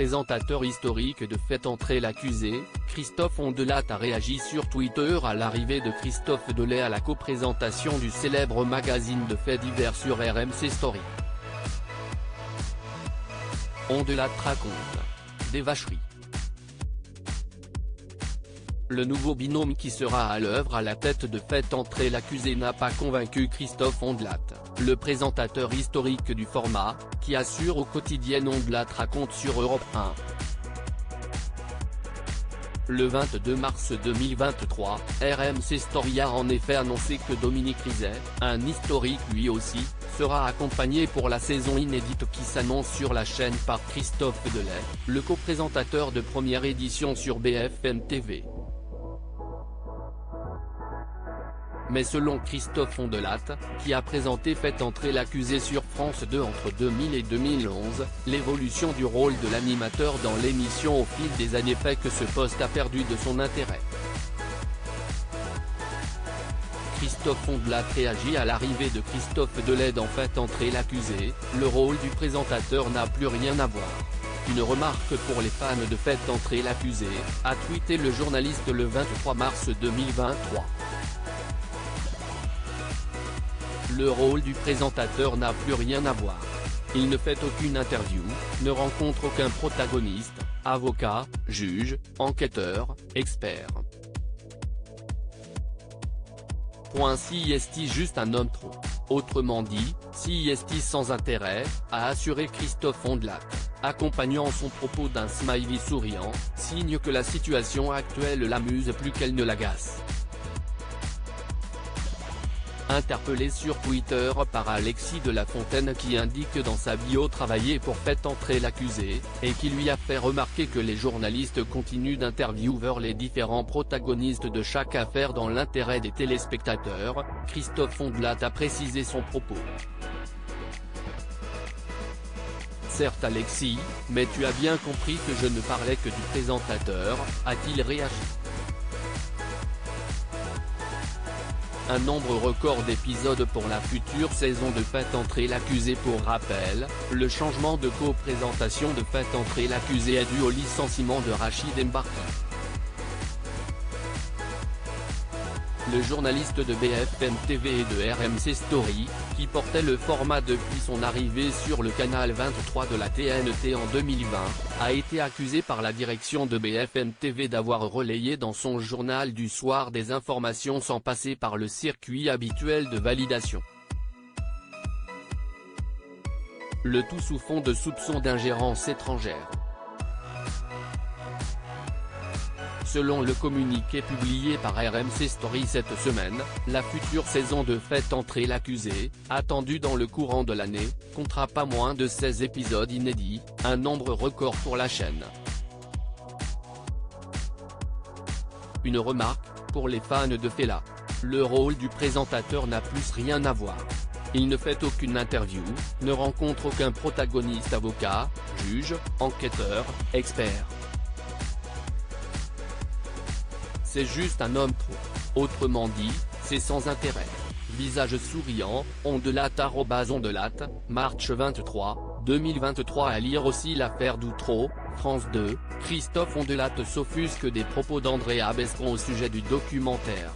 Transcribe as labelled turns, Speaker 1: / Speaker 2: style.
Speaker 1: présentateur historique de Faites entrer l'accusé, Christophe Ondelat a réagi sur Twitter à l'arrivée de Christophe Delay à la coprésentation du célèbre magazine de faits divers sur RMC Story. Ondelat raconte des vacheries. Le nouveau binôme qui sera à l'œuvre à la tête de Faites entrer l'accusé n'a pas convaincu Christophe Ondelat, le présentateur historique du format, qui assure au quotidien Ondelat raconte sur Europe 1. Le 22 mars 2023, RMC Story a en effet annoncé que Dominique Rizet, un historique lui aussi, sera accompagné pour la saison inédite qui s'annonce sur la chaîne par Christophe Delay, le co-présentateur de première édition sur BFM TV. Mais selon Christophe Ondelat, qui a présenté Faites entrer l'accusé sur France 2 entre 2000 et 2011, l'évolution du rôle de l'animateur dans l'émission au fil des années fait que ce poste a perdu de son intérêt. Christophe Ondelat réagit à l'arrivée de Christophe Delay dans Faites entrer l'accusé, le rôle du présentateur n'a plus rien à voir. Une remarque pour les fans de Faites entrer l'accusé, a tweeté le journaliste le 23 mars 2023. Le rôle du présentateur n'a plus rien à voir. Il ne fait aucune interview, ne rencontre aucun protagoniste, avocat, juge, enquêteur, expert. Si est juste un homme trop. Autrement dit, si est sans intérêt, a assuré Christophe Ondelat, accompagnant son propos d'un smiley souriant, signe que la situation actuelle l'amuse plus qu'elle ne l'agace. Interpellé sur Twitter par Alexis de la Fontaine qui indique dans sa bio travailler pour Faites entrer l'accusé, et qui lui a fait remarquer que les journalistes continuent d'interviewer les différents protagonistes de chaque affaire dans l'intérêt des téléspectateurs, Christophe Ondelat a précisé son propos. Certes Alexis, mais tu as bien compris que je ne parlais que du présentateur, a-t-il réagi. Un nombre record d'épisodes pour la future saison de Faites entrer l'accusé. Pour rappel, le changement de co-présentation de Faites entrer l'accusé est dû au licenciement de Rachid Embarki. Le journaliste de BFM TV et de RMC Story, qui portait le format depuis son arrivée sur le canal 23 de la TNT en 2020, a été accusé par la direction de BFM TV d'avoir relayé dans son journal du soir des informations sans passer par le circuit habituel de validation. Le tout sous fond de soupçons d'ingérence étrangère. Selon le communiqué publié par RMC Story cette semaine, la future saison de Faites entrer l'accusé, attendue dans le courant de l'année, comptera pas moins de 16 épisodes inédits, un nombre record pour la chaîne. Une remarque, pour les fans de Fela. Le rôle du présentateur n'a plus rien à voir. Il ne fait aucune interview, ne rencontre aucun protagoniste avocat, juge, enquêteur, expert. C'est juste un homme trop. Autrement dit, c'est sans intérêt. Visage souriant, Ondelat @Ondelat, March 23, 2023. À lire aussi l'affaire d'Outreau, France 2, Christophe Ondelat s'offusque des propos d'Andrea Bescond au sujet du documentaire.